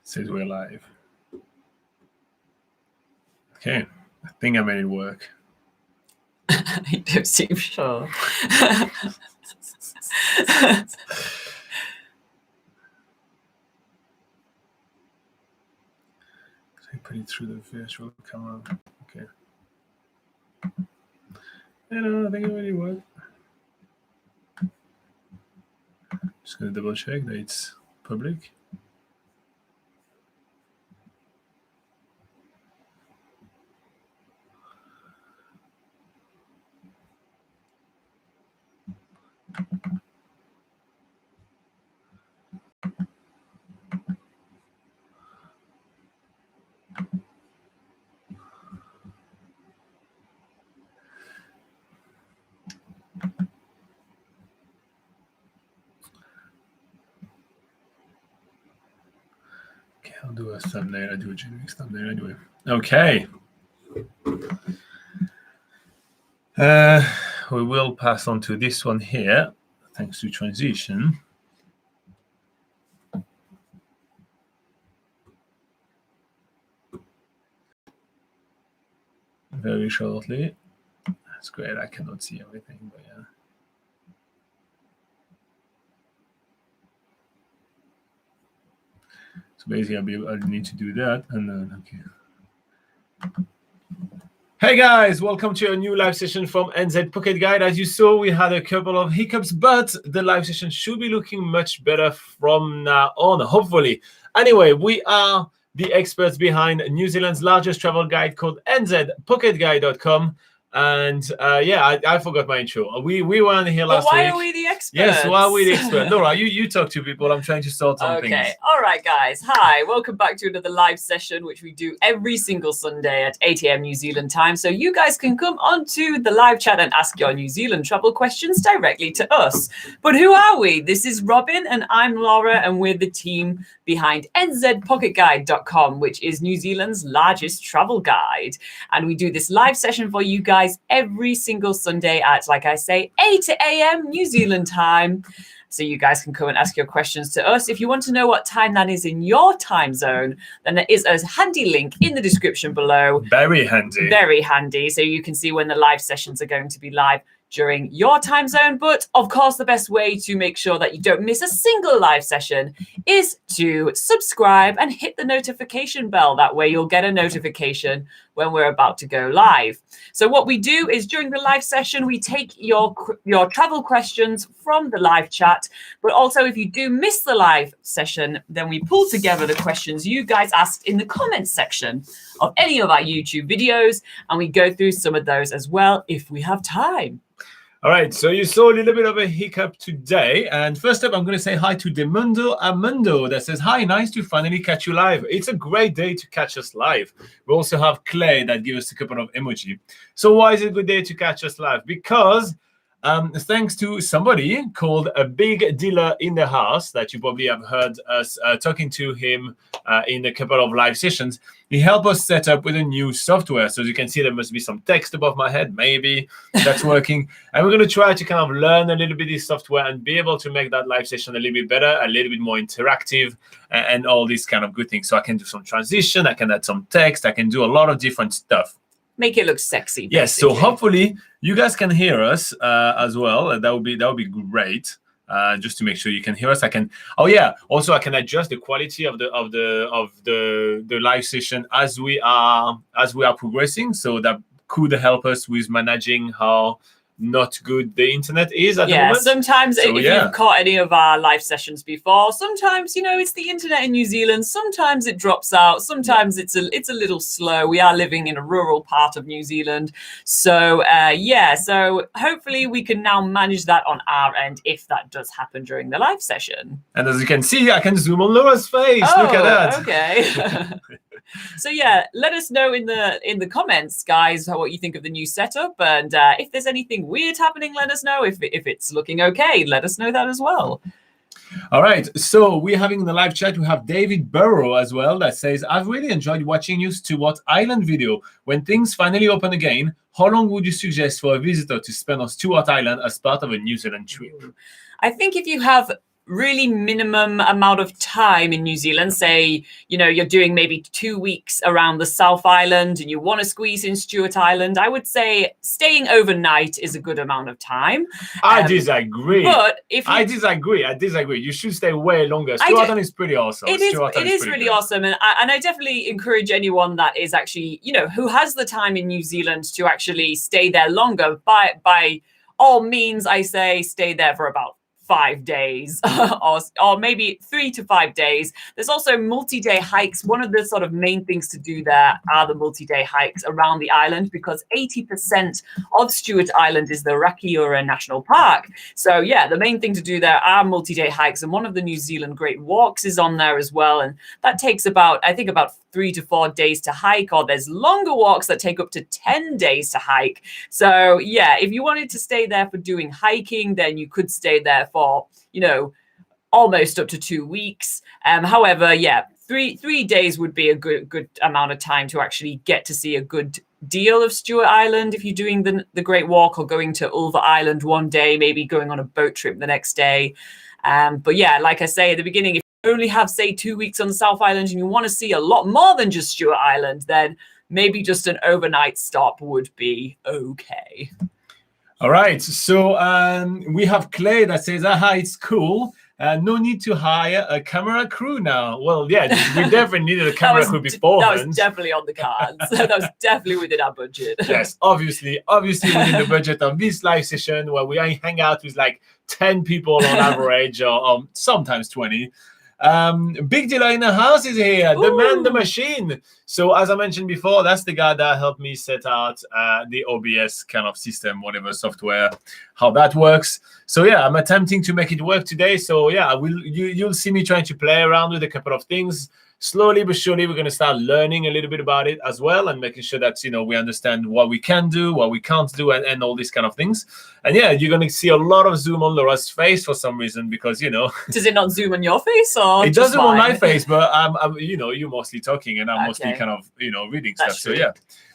Says we're live. Okay, I think I made it work. I don't seem sure. So you put it through the virtual camera. Okay. I think it really worked. Just gonna double check that it's public. Okay, I'll do a thumbnail. I'll do a generic thumbnail anyway. Okay. We will pass on to this one here, thanks to transition. Very shortly. That's great. I cannot see everything, but yeah. So basically, I'll need to do that, and then okay. Hey guys, welcome to a new live session from NZ Pocket Guide. As you saw, we had a couple of hiccups, but the live session should be looking much better from now on, hopefully. Anyway, we are the experts behind New Zealand's largest travel guide called NZPocketGuide.com. And yeah, I forgot my intro. We weren't here last week. But why are we the experts? Yes, why are we the experts? Nora, you talk to people. I'm trying to sort some things. Okay, all right, guys. Hi, welcome back to another live session, which we do every single Sunday at 8 a.m. New Zealand time. So you guys can come onto the live chat and ask your New Zealand travel questions directly to us. But who are we? This is Robin, and I'm Laura, and we're the team behind NZPocketGuide.com, which is New Zealand's largest travel guide. And we do this live session for you guys every single Sunday at, like I say, 8 a.m. New Zealand time. So you guys can come and ask your questions to us. If you want to know what time that is in your time zone, then there is a handy link in the description below. Very handy. Very handy. So you can see when the live sessions are going to be live during your time zone. But of course, the best way to make sure that you don't miss a single live session is to subscribe and hit the notification bell. That way you'll get a notification when we're about to go live. So what we do is during the live session, we take your travel questions from the live chat. But also if you do miss the live session, then we pull together the questions you guys asked in the comments section of any of our YouTube videos. And we go through some of those as well if we have time. All right, so you saw a little bit of a hiccup today. And first up, I'm going to say hi to Demundo Amundo that says, hi, nice to finally catch you live. It's a great day to catch us live. We also have Clay that gives us a couple of emoji. So why is it a good day to catch us live? Because thanks to somebody called a big dealer in the house that you probably have heard us talking to him in a couple of live sessions. He helped us set up with a new software. So as you can see, there must be some text above my head. Maybe that's working. And we're going to try to kind of learn a little bit of this software and be able to make that live session a little bit better, a little bit more interactive, and all these kind of good things. So I can do some transition. I can add some text. I can do a lot of different stuff. Make it look sexy. Basically. Yes, so hopefully you guys can hear us as well. That would be great. Just to make sure you can hear us. I can. Oh yeah. Also, I can adjust the quality of the live session as we are progressing. So that could help us with managing how not good the internet is at the moment. Sometimes if you've caught any of our live sessions before, sometimes it's the internet in New Zealand. Sometimes it drops out. Sometimes it's a little slow. We are living in a rural part of New Zealand, so so hopefully we can now manage that on our end if that does happen during the live session. And as you can see, I can zoom on Laura's face. Look at that. Okay. So yeah, let us know in the comments, guys, what you think of the new setup, and if there's anything weird happening, let us know. If it's looking okay, let us know that as well. All right, so we're having in the live chat, we have David Burrow as well that says, I've really enjoyed watching your Stewart Island video. When things finally open again, how long would you suggest for a visitor to spend on Stewart Island as part of a New Zealand trip? I think if you have really minimum amount of time in New Zealand, say, you're doing maybe 2 weeks around the South Island and you want to squeeze in Stewart Island, I would say staying overnight is a good amount of time. I disagree. But I disagree. You should stay way longer. Stewart Island is pretty awesome. It is really awesome. And I definitely encourage anyone that is actually, who has the time in New Zealand to actually stay there longer. By all means, I say stay there for about 5 days or maybe 3 to 5 days. There's also multi-day hikes. One of the sort of main things to do there are the multi-day hikes around the island, because 80% of Stewart Island is the Rakiura National Park. So yeah, the main thing to do there are multi-day hikes, and one of the New Zealand Great Walks is on there as well, and that takes about 3 to 4 days to hike, or there's longer walks that take up to 10 days to hike. So yeah, if you wanted to stay there for doing hiking, then you could stay there for, almost up to 2 weeks. However, yeah, three days would be a good amount of time to actually get to see a good deal of Stewart Island if you're doing the Great Walk, or going to Ulva Island one day, maybe going on a boat trip the next day. But yeah, like I say at the beginning, if you only have, say, 2 weeks on the South Island and you want to see a lot more than just Stewart Island, then maybe just an overnight stop would be okay. All right, so we have Clay that says, aha, it's cool. No need to hire a camera crew now. Well, yeah, we definitely needed a camera crew beforehand. That was definitely on the cards. That was definitely within our budget. Yes, obviously within the budget of this live session, where we hang out with like 10 people on average, or sometimes 20. Big Dealer in the house is here. Ooh. The man, the machine. So as I mentioned before, that's the guy that helped me set out the OBS kind of system, whatever software, how that works. So yeah, I'm attempting to make it work today. So yeah, you'll see me trying to play around with a couple of things. Slowly but surely, we're going to start learning a little bit about it as well, and making sure that, we understand what we can do, what we can't do, and all these kind of things. And yeah, you're going to see a lot of zoom on Laura's face for some reason, because, Does it not zoom on your face, or it does zoom on my face, but you're mostly talking and I'm mostly kind of, reading stuff. That's true. So yeah,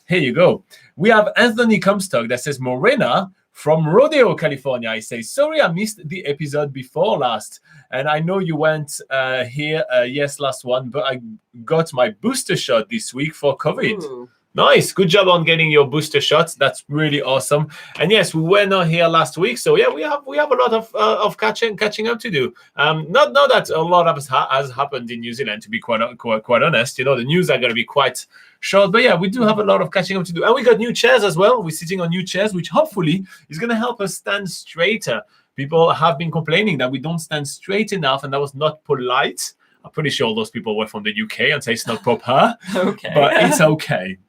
here you go. We have Anthony Comstock that says, Morena from Rodeo, California. I say, sorry, I missed the episode before last. And I know you went here, yes, last one, but I got my booster shot this week for COVID. Ooh. Nice. Good job on getting your booster shots. That's really awesome. And yes, we were not here last week. So yeah, we have a lot of catching up to do. Not that a lot of has happened in New Zealand, to be quite honest. The news are going to be quite short. But yeah, we do have a lot of catching up to do. And we got new chairs as well. We're sitting on new chairs, which hopefully is going to help us stand straighter. People have been complaining that we don't stand straight enough, and that was not polite. I'm pretty sure those people were from the UK and say it's not proper. Okay. But it's okay.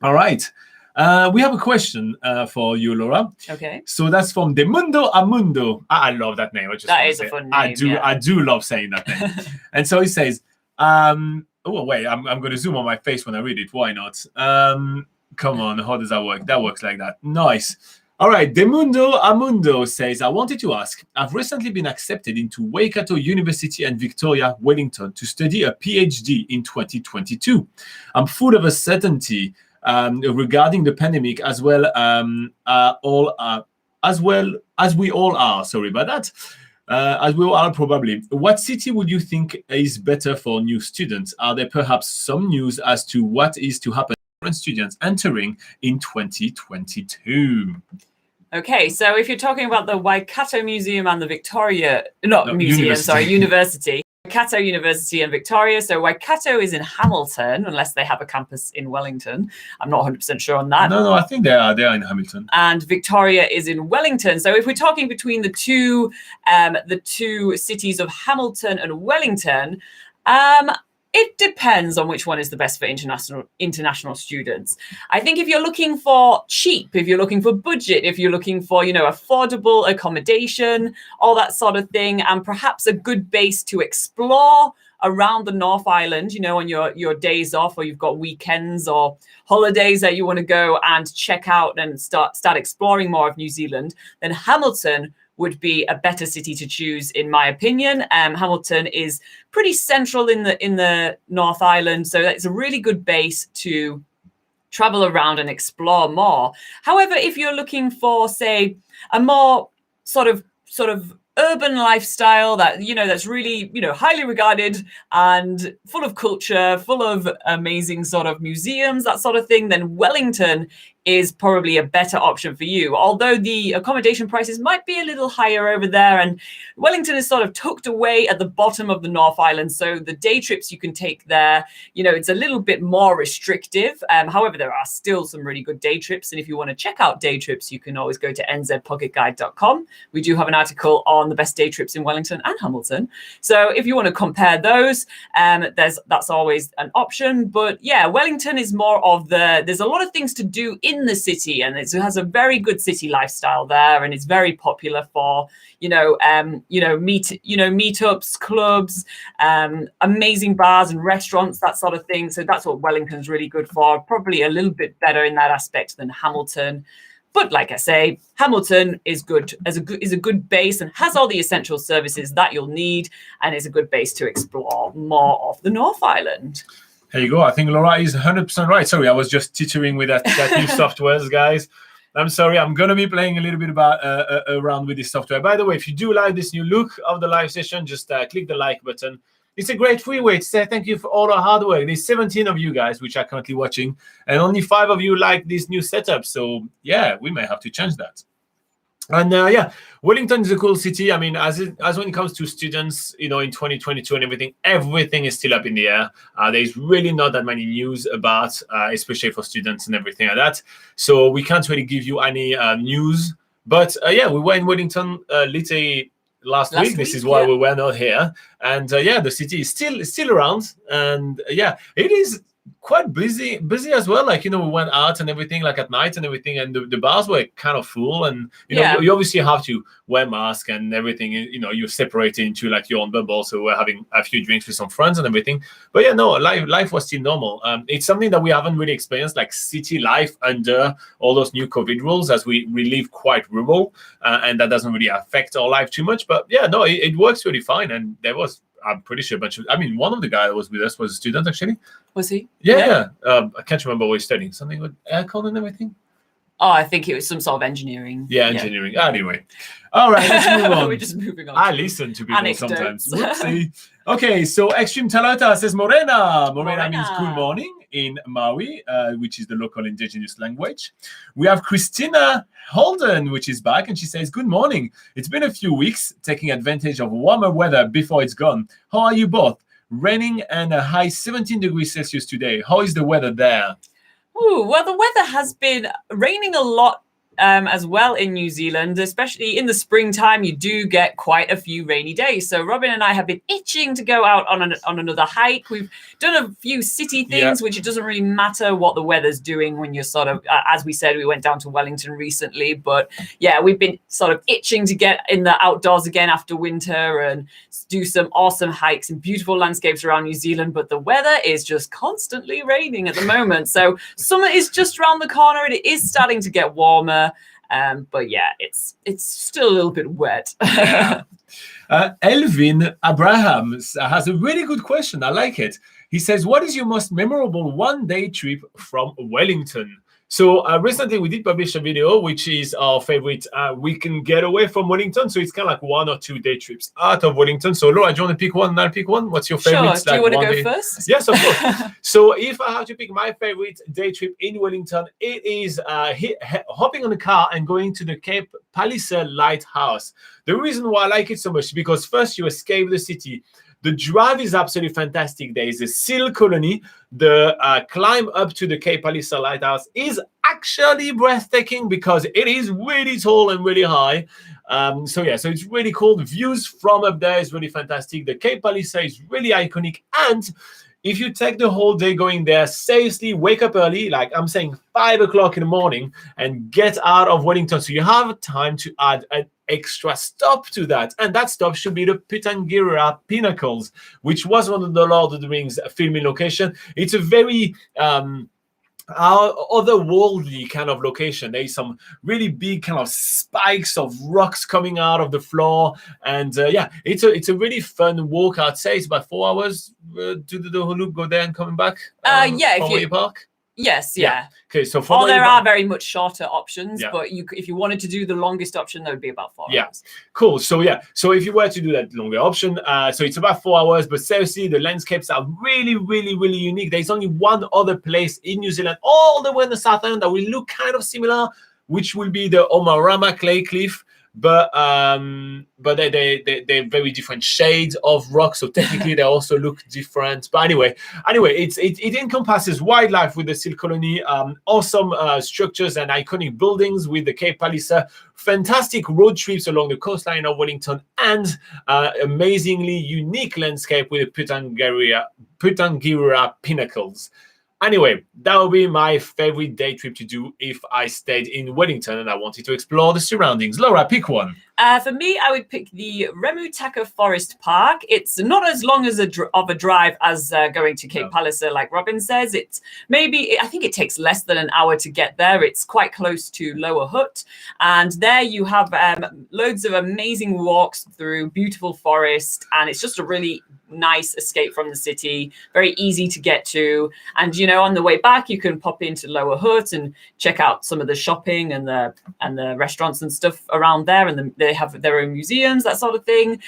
All right. We have a question for you, Laura. Okay. So that's from De Mundo a Mundo. I love that name. That is a fun name. I do love saying that name. And so he says, oh, wait, I'm going to zoom on my face when I read it. Why not? Come on. How does that work? That works like that. Nice. All right. De Mundo a Mundo says, I wanted to ask, I've recently been accepted into Waikato University and Victoria, Wellington, to study a PhD in 2022. I'm full of uncertainty regarding the pandemic, as well as we all are. Sorry about that. As we all are, probably. What city would you think is better for new students? Are there perhaps some news as to what is to happen to students entering in 2022? Okay, so if you're talking about the Waikato Museum and the University. Waikato University and Victoria. So Waikato is in Hamilton, unless they have a campus in Wellington. I'm not 100% sure on that. No, I think they are in Hamilton. And Victoria is in Wellington. So if we're talking between the two cities of Hamilton and Wellington, it depends on which one is the best for international students. I think if you're looking for cheap, if you're looking for budget, if you're looking for, affordable accommodation, all that sort of thing, and perhaps a good base to explore around the North Island, on your days off, or you've got weekends or holidays that you want to go and check out and start exploring more of New Zealand, then Hamilton would be a better city to choose, in my opinion. Hamilton is pretty central in the North Island, so it's a really good base to travel around and explore more. However, if you're looking for, say, a more sort of urban lifestyle that, that's really, highly regarded and full of culture, full of amazing sort of museums, that sort of thing, then Wellington is probably a better option for you. Although the accommodation prices might be a little higher over there, and Wellington is sort of tucked away at the bottom of the North Island, so the day trips you can take there, it's a little bit more restrictive. However, there are still some really good day trips, and if you want to check out day trips, you can always go to nzpocketguide.com. We do have an article on the best day trips in Wellington and Hamilton, so if you want to compare those, that's always an option. But yeah, Wellington is more of there's a lot of things to do in the city, and it has a very good city lifestyle there, and it's very popular for meetups, clubs, amazing bars and restaurants, that sort of thing. So that's what Wellington's really good for. Probably a little bit better in that aspect than Hamilton. But like I say, Hamilton is good is a good base and has all the essential services that you'll need, and is a good base to explore more of the North Island. There you go. I think Laura is 100% right. Sorry, I was just tittering with that new softwares, guys. I'm sorry. I'm going to be playing a little bit around with this software. By the way, if you do like this new look of the live session, just click the like button. It's a great free way to say thank you for all our hard work. There's 17 of you guys, which are currently watching, and only 5 of you like this new setup. So yeah, we may have to change that. And Wellington is a cool city. I mean, as when it comes to students, in 2022 and everything is still up in the air. There's really not that many news about, especially for students and everything like that. So we can't really give you any news. But we were in Wellington literally last week. This is why we were not here. And the city is still around. And it is quite busy as well. Like, we went out and everything, like at night and everything, and the bars were kind of full. And you obviously have to wear mask and everything. You're separated into like your own bubble. So we're having a few drinks with some friends and everything. But life was still normal. It's something that we haven't really experienced, like city life under all those new COVID rules, as we live quite rural, and that doesn't really affect our life too much. But it works really fine. And there was, I'm pretty sure, one of the guys that was with us was a student, actually. Was he? Yeah. I can't remember what he's studying. Something with aircon and everything. Oh, I think it was some sort of engineering. Yeah, engineering. Yeah. Anyway. All right, let's move on. We're just moving on. I listen to people anecdotes. Sometimes. Whoopsie. Okay, so Extreme Talata says Morena. Morena means good morning in Maui, which is the local indigenous language. We have Christina Holden, which is back, and she says, good morning. It's been a few weeks, taking advantage of warmer weather before it's gone. How are you both? Raining and a high 17 degrees Celsius today. How is the weather there? Well, the weather has been raining a lot as well in New Zealand, especially in the springtime. You do get quite a few rainy days. So Robin and I have been itching to go out on another hike. We've done a few city things, which it doesn't really matter what the weather's doing when you're sort of, as we said, we went down to Wellington recently. But we've been sort of itching to get in the outdoors again after winter and do some awesome hikes and beautiful landscapes around New Zealand. But the weather is just constantly raining at the moment. So summer is just around the corner and it is starting to get warmer. But it's still a little bit wet. Elvin Abraham has a really good question. I like it. He says, what is your most memorable one-day trip from Wellington? So recently we did publish a video, which is our favorite weekend getaway from Wellington. So it's kind of like 1 or 2 day trips out of Wellington. So Laura, do you want to pick one and I'll pick one? What's your favorite? Sure. Do you want to go first? Yes, of course. So if I have to pick my favorite day trip in Wellington, it is hopping on a car and going to the Cape Palliser Lighthouse. The reason why I like it so much is because first you escape the city. The drive is absolutely fantastic. There is a seal colony. The climb up to the Cape Palliser Lighthouse is actually breathtaking because it is really tall and really high. So it's really cool. The views from up there is really fantastic. The Cape Palliser is really iconic. And if you take the whole day going there, seriously, wake up early, like I'm saying 5 o'clock in the morning, and get out of Wellington. So you have time to add an extra stop to that. And that stop should be the Pitangira Pinnacles, which was one of the Lord of the Rings filming location. It's a very otherworldly kind of location. There is some really big kind of spikes of rocks coming out of the floor, and it's a really fun walk. I'd say it's about 4 hours to do the whole loop, go there and coming back. If you park. Yes, yeah. Okay, so for Or there are very much shorter options, Yeah. but if you wanted to do the longest option, that would be about 4 Yeah. hours. Cool. So if you were to do that longer option, so it's about 4 hours, but seriously, the landscapes are really, really, really unique. There's only one other place in New Zealand, all the way in the South Island, that will look kind of similar, which will be the Omarama Clay Cliff. But they're very different shades of rock, so technically they also look different. But anyway, it encompasses wildlife with the seal colony, awesome structures and iconic buildings with the Cape Palliser, fantastic road trips along the coastline of Wellington, and amazingly unique landscape with the Putangira pinnacles. Anyway, that would be my favorite day trip to do if I stayed in Wellington and I wanted to explore the surroundings. Laura, pick one. For me, I would pick the Remutaka Forest Park. It's not as long as of a drive as going to Cape Palliser, like Robin says. I think it takes less than an hour to get there. It's quite close to Lower Hutt. And there you have loads of amazing walks through beautiful forest. And it's just a really nice escape from the city, very easy to get to. And, on the way back, you can pop into Lower Hutt and check out some of the shopping and the restaurants and stuff around there. And they have their own museums, that sort of thing.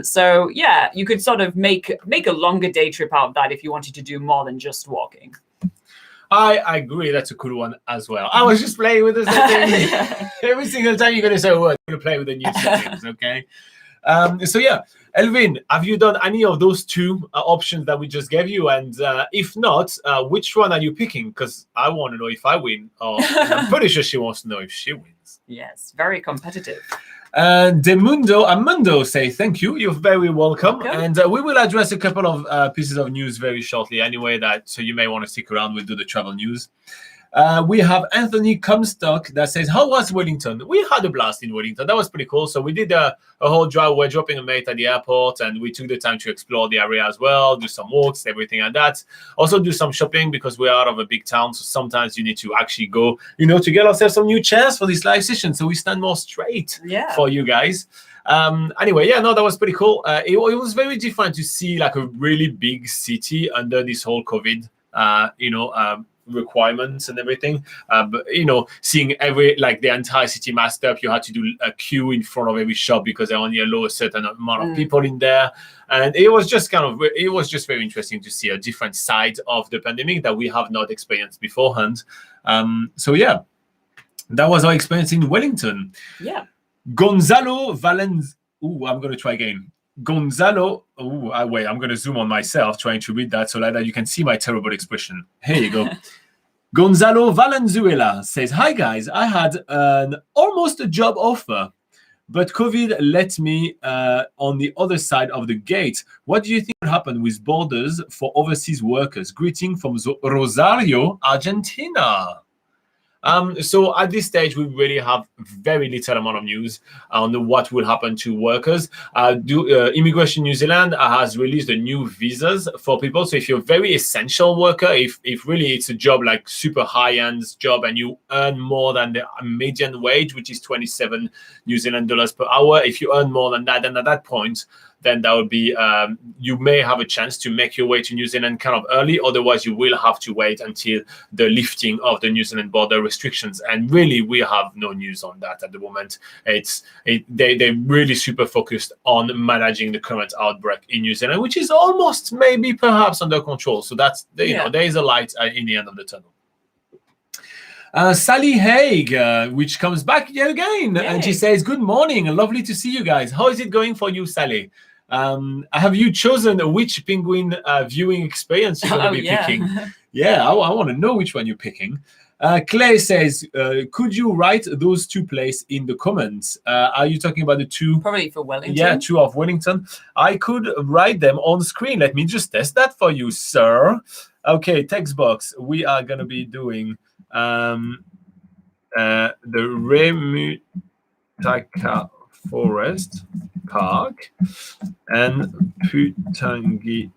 So yeah, you could sort of make a longer day trip out of that if you wanted to do more than just walking. I agree. That's a cool one as well. I was just playing with the settings. Every single time you're going to say, I'm going to play with the new settings, okay? So yeah, Elvin, have you done any of those two options that we just gave you? And if not, which one are you picking? Because I want to know if I win, or I'm pretty sure she wants to know if she wins. Yes, very competitive. Amundo say thank you. You're very welcome. And we will address a couple of pieces of news very shortly anyway, so you may want to stick around. We'll do the travel news. We have Anthony Comstock that says, how was Wellington? We had a blast in Wellington. That was pretty cool. So we did a whole drive. We're dropping a mate at the airport, and we took the time to explore the area as well, do some walks, everything like that. Also do some shopping because we're out of a big town. So sometimes you need to actually go, to get ourselves some new chairs for this live session so we stand more straight for you guys. Anyway, that was pretty cool. It was very different to see like a really big city under this whole COVID, requirements and everything, but seeing the entire city masked up, you had to do a queue in front of every shop because they only allow a certain amount of people in there, and it was just very interesting to see a different side of the pandemic that we have not experienced beforehand. So yeah, that was our experience in Wellington. Gonzalo Valens. I'm going to try again. Gonzalo, wait, I'm going to zoom on myself trying to read that so that you can see my terrible expression. Here you go. Gonzalo Valenzuela says, hi guys, I had almost a job offer, but COVID let me on the other side of the gate. What do you think will happen with borders for overseas workers? Greeting from Rosario, Argentina. So at this stage, we really have very little amount of news on what will happen to workers. Immigration New Zealand has released the new visas for people. So if you're a very essential worker, if really it's a job like super high-end job and you earn more than the median wage, which is 27 New Zealand dollars per hour, if you earn more than that, then at that point, then that would be, you may have a chance to make your way to New Zealand kind of early. Otherwise, you will have to wait until the lifting of the New Zealand border restrictions. And really, we have no news on that at the moment. They're really super focused on managing the current outbreak in New Zealand, which is almost maybe perhaps under control. So that's, there is a light in the end of the tunnel. Sally Haig, which comes back yet again. Yay. And she says, good morning. Lovely to see you guys. How is it going for you, Sally? Have you chosen which penguin viewing experience you're going to be picking? I want to know which one you're picking. Clay says, could you write those two places in the comments? Are you talking about the two? Probably for Wellington. Yeah, two of Wellington. I could write them on screen. Let me just test that for you, sir. Okay, text box. We are going to be doing the Remutaka Forest Park and Putangira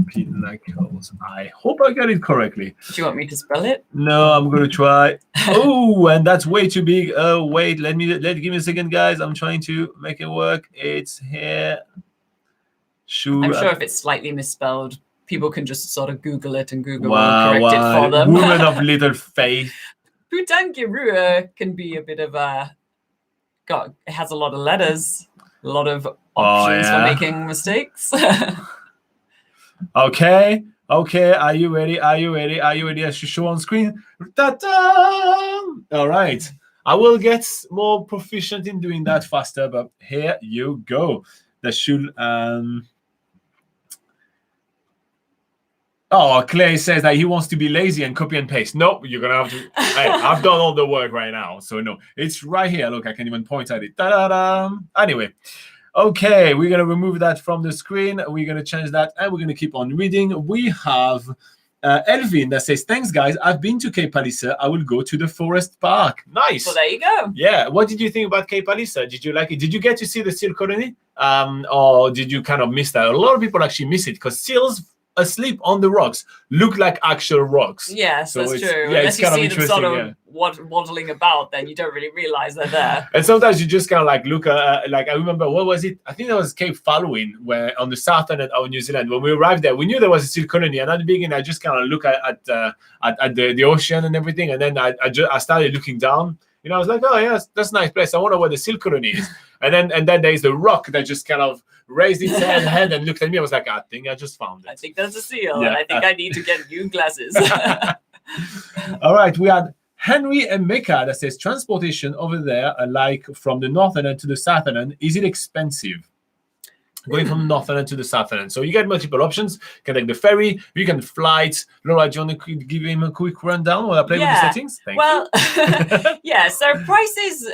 Pinnacles. I hope I got it correctly. Do you want me to spell it? No, I'm going to try. Oh, and that's way too big. Wait, give me a second, guys. I'm trying to make it work. It's here. I'm sure if it's slightly misspelled, people can just sort of Google it and Google will correct it for them. Woman of little faith. Putangirua can be a bit of a... God, it has a lot of letters, a lot of options for making mistakes. Okay. Are you ready? I should show on screen. Ta-da! All right. I will get more proficient in doing that faster, but here you go. That should... Oh, Clay says that he wants to be lazy and copy and paste. No, you're going to have to... I've done all the work right now, so no. It's right here. Look, I can even point at it. Ta-da-da! Anyway, okay, we're going to remove that from the screen. We're going to change that, and we're going to keep on reading. We have Elvin that says, thanks, guys. I've been to Cape Palliser. I will go to the Forest Park. Nice. Well, there you go. Yeah. What did you think about Cape Palliser? Did you like it? Did you get to see the seal colony? Or did you kind of miss that? A lot of people actually miss it because seals asleep on the rocks look like actual rocks. Yes, so that's true. Yeah, Unless it's kind you of see them sort interesting, of waddling about, then you don't really realize they're there. And sometimes you just kind of like look at, like I remember, what was it? I think that was Cape Fallowin, where on the southern end of New Zealand. When we arrived there, we knew there was a seal colony, and at the beginning, I just kind of look at the ocean and everything, and then I started looking down. You know, I was like, oh yeah, that's a nice place. I wonder where the seal colony is. and then there's the rock that just kind of raised its head and looked at me. I was like, I think I just found it. I think that's a seal, and I think I need to get new glasses. All right, we had Henry and Mecca that says, transportation over there, like from the northern end to the southern end, is it expensive? Going from the northern end to the southern end. So you get multiple options. You can take the ferry, you can flight. Laura, do you want to give him a quick rundown while I play with the settings? Thank you. Yeah, so prices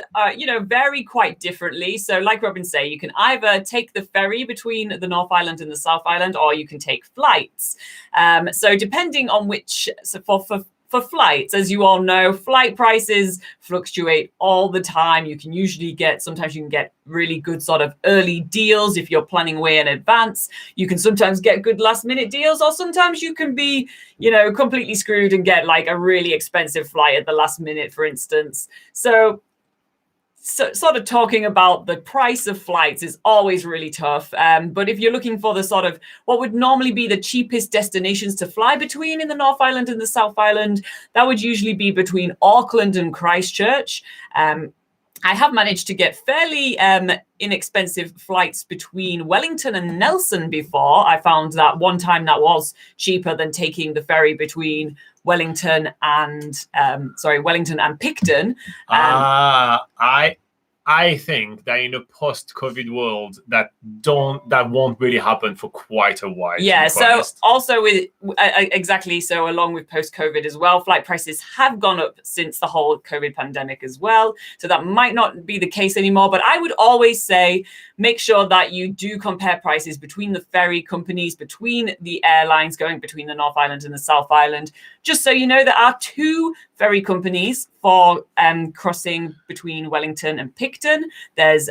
vary quite differently. So like Robin say, you can either take the ferry between the North Island and the South Island, or you can take flights. So depending on which, for flights, as you all know, flight prices fluctuate all the time. Sometimes you can get really good sort of early deals if you're planning way in advance. You can sometimes get good last minute deals, or sometimes you can be, completely screwed and get like a really expensive flight at the last minute, for instance. So sort of talking about the price of flights is always really tough. But if you're looking for the sort of what would normally be the cheapest destinations to fly between in the North Island and the South Island, that would usually be between Auckland and Christchurch. I have managed to get fairly inexpensive flights between Wellington and Nelson before. I found that one time that was cheaper than taking the ferry between Wellington and Picton. I think that in a post-COVID world, that won't really happen for quite a while. Yeah. So also with exactly so, along with post-COVID as well, flight prices have gone up since the whole COVID pandemic as well. So that might not be the case anymore. But I would always say, make sure that you do compare prices between the ferry companies, between the airlines going between the North Island and the South Island. Just so you know, there are two ferry companies for crossing between Wellington and Picton. There's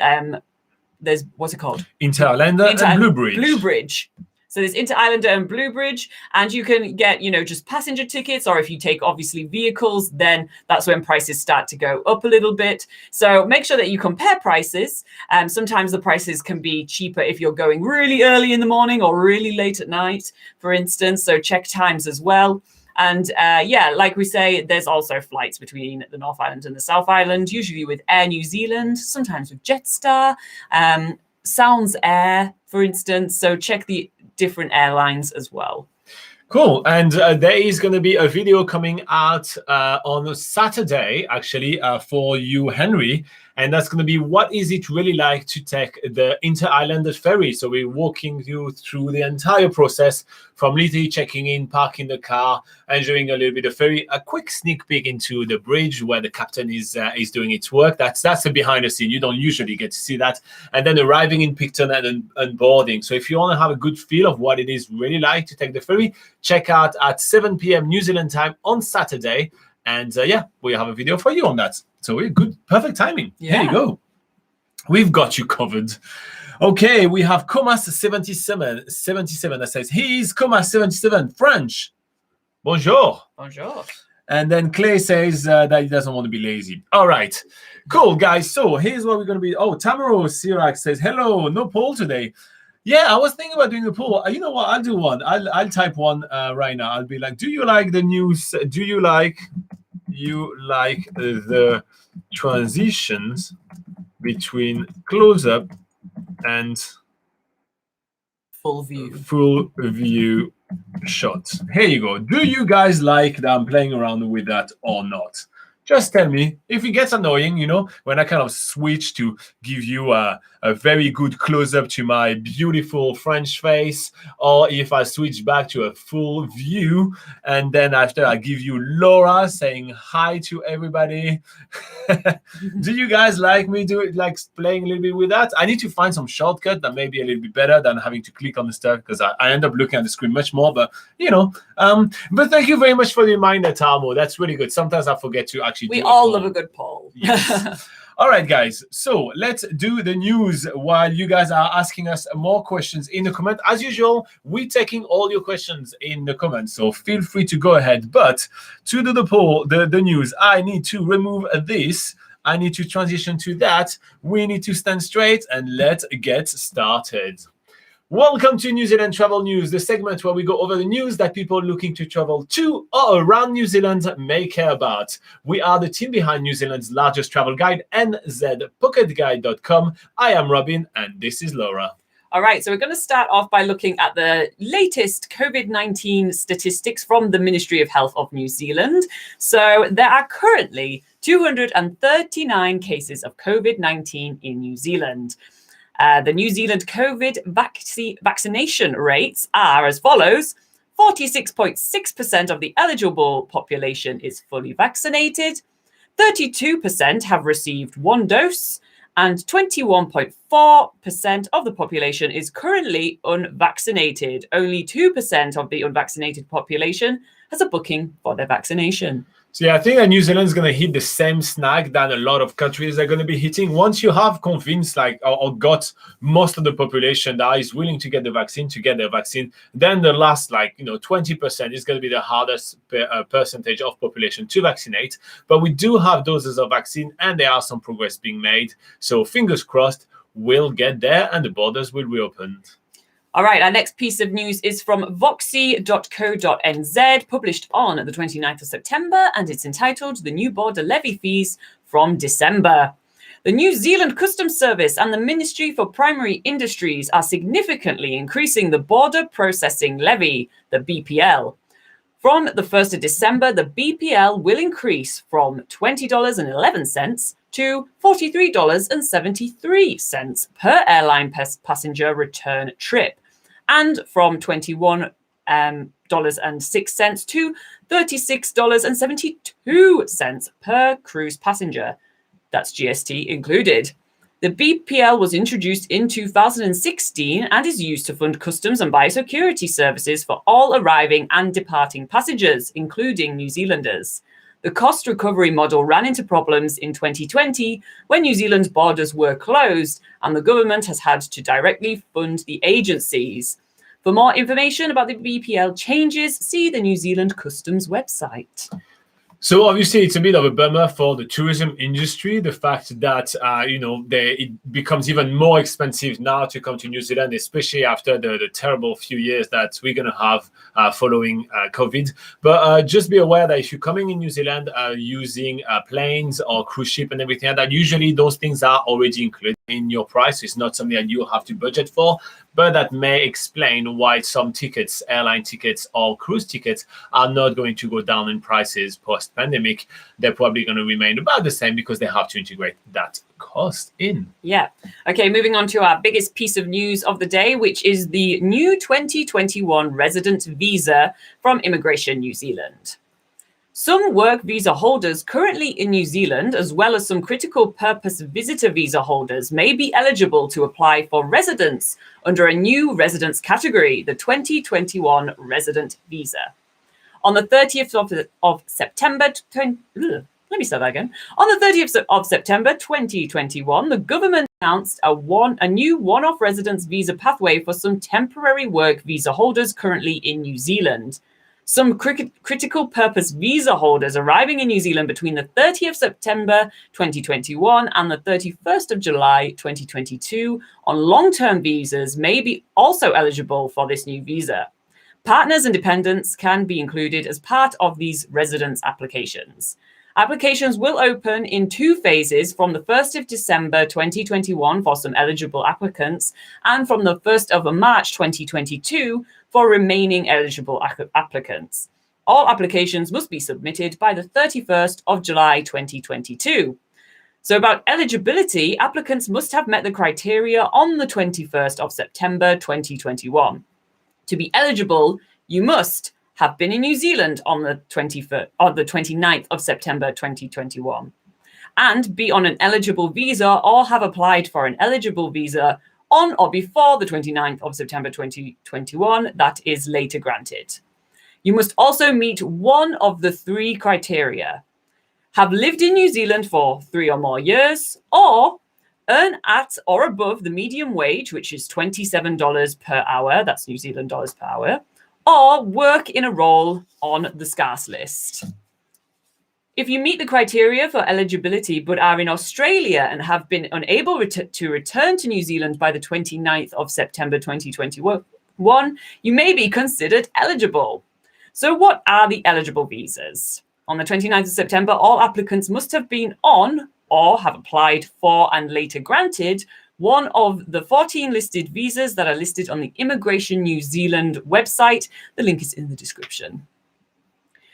what's it called? Inter-Islander and Bluebridge. Bluebridge. So there's Inter-Islander and Bluebridge, and you can get, just passenger tickets, or if you take obviously vehicles, then that's when prices start to go up a little bit. So make sure that you compare prices. Sometimes the prices can be cheaper if you're going really early in the morning or really late at night, for instance. So check times as well. And like we say, there's also flights between the North Island and the South Island, usually with Air New Zealand, sometimes with Jetstar, Sounds Air, for instance. So check the different airlines as well. Cool. And there is going to be a video coming out on Saturday, actually, for you, Henry. And that's going to be, what is it really like to take the Inter-Islander ferry? So we're walking you through the entire process, from literally checking in, parking the car, enjoying a little bit of ferry, a quick sneak peek into the bridge where the captain is doing its work. That's the behind the scene. You don't usually get to see that. And then arriving in Picton and boarding. So if you want to have a good feel of what it is really like to take the ferry, check out at 7 p.m. New Zealand time on Saturday. And we have a video for you on that. So we're good, perfect timing. Yeah. There you go. We've got you covered. Okay, we have Comas77 that says, he is Comas77, French. Bonjour. Bonjour. And then Clay says that he doesn't want to be lazy. All right, cool, guys. So here's what we're going to be. Oh, Tamaro Sirac says, hello, no poll today. Yeah, I was thinking about doing a poll. You know what? I'll do one. I'll type one right now. I'll be like, do you like the news? Do you like the transitions between close up and Full view. full view shots? Here you go. Do you guys like that I'm playing around with that or not? Just tell me if it gets annoying, when I kind of switch to give you a very good close-up to my beautiful French face, or if I switch back to a full view, and then after I give you Laura saying hi to everybody. Do you guys like me like playing a little bit with that? I need to find some shortcut that may be a little bit better than having to click on the stuff, because I end up looking at the screen much more, but but thank you very much for the reminder, Talmo. That's really good. Sometimes I forget to actually We all love a good poll. Yes. All right, guys. So let's do the news while you guys are asking us more questions in the comment. As usual, we're taking all your questions in the comments, so feel free to go ahead. But to do the poll, the news, I need to remove this. I need to transition to that. We need to stand straight, and let's get started. Welcome to New Zealand Travel News, the segment where we go over the news that people looking to travel to or around New Zealand may care about. We are the team behind New Zealand's largest travel guide, NZPocketGuide.com. I am Robin, and this is Laura. All right, so we're going to start off by looking at the latest COVID-19 statistics from the Ministry of Health of New Zealand. So there are currently 239 cases of COVID-19 in New Zealand. The New Zealand COVID vaccination rates are as follows. 46.6% of the eligible population is fully vaccinated. 32% have received one dose. And 21.4% of the population is currently unvaccinated. Only 2% of the unvaccinated population has a booking for their vaccination. So yeah, I think that New Zealand is going to hit the same snag that a lot of countries are going to be hitting. Once you have convinced or got most of the population that is willing to get the vaccine, then the last 20% is going to be the hardest percentage of population to vaccinate. But we do have doses of vaccine, and there are some progress being made. So fingers crossed, we'll get there and the borders will reopen. All right, our next piece of news is from voxy.co.nz, published on the 29th of September, and it's entitled The New Border Levy Fees from December. The New Zealand Customs Service and the Ministry for Primary Industries are significantly increasing the Border Processing Levy, the BPL. From the 1st of December, the BPL will increase from $20.11 to $43.73 per airline passenger return trip, and from $21.06 to $36.72 per cruise passenger. That's GST included. The BPL was introduced in 2016 and is used to fund customs and biosecurity services for all arriving and departing passengers, including New Zealanders. The cost recovery model ran into problems in 2020 when New Zealand's borders were closed, and the government has had to directly fund the agencies. For more information about the BPL changes, see the New Zealand Customs website. So obviously, it's a bit of a bummer for the tourism industry, the fact that it becomes even more expensive now to come to New Zealand, especially after the terrible few years that we're going to have following COVID. But just be aware that if you're coming in New Zealand using planes or cruise ship and everything, that usually those things are already included in your price. It's not something that you have to budget for, but that may explain why some tickets, airline tickets or cruise tickets, are not going to go down in prices post-pandemic. They're probably going to remain about the same because they have to integrate that cost in. Yeah. Okay, moving on to our biggest piece of news of the day, which is the new 2021 resident visa from Immigration New Zealand. Some work visa holders currently in New Zealand, as well as some critical purpose visitor visa holders, may be eligible to apply for residence under a new residence category, the 2021 resident visa. On the 30th of September, On the 30th of September 2021, the government announced a new one-off residence visa pathway for some temporary work visa holders currently in New Zealand. Some critical purpose visa holders arriving in New Zealand between the 30th of September 2021 and the 31st of July 2022 on long-term visas may be also eligible for this new visa. Partners and dependents can be included as part of these residence applications. Applications will open in 2 phases from the 1st of December 2021 for some eligible applicants and from the 1st of March 2022 for remaining eligible applicants. All applications must be submitted by the 31st of July 2022. So about eligibility, applicants must have met the criteria on the 21st of September 2021. To be eligible, you must have been in New Zealand on the 29th of September 2021 and be on an eligible visa or have applied for an eligible visa on or before the 29th of September 2021 that is later granted. You must also meet one of the 3 criteria: have lived in New Zealand for 3 or more years, or earn at or above the medium wage, which is $27 per hour, that's New Zealand dollars per hour, or work in a role on the scarce list. If you meet the criteria for eligibility but are in Australia and have been unable to return to New Zealand by the 29th of September 2021, you may be considered eligible. So what are the eligible visas? On the 29th of September, all applicants must have been on or have applied for and later granted one of the 14 listed visas that are listed on the Immigration New Zealand website. The link is in the description.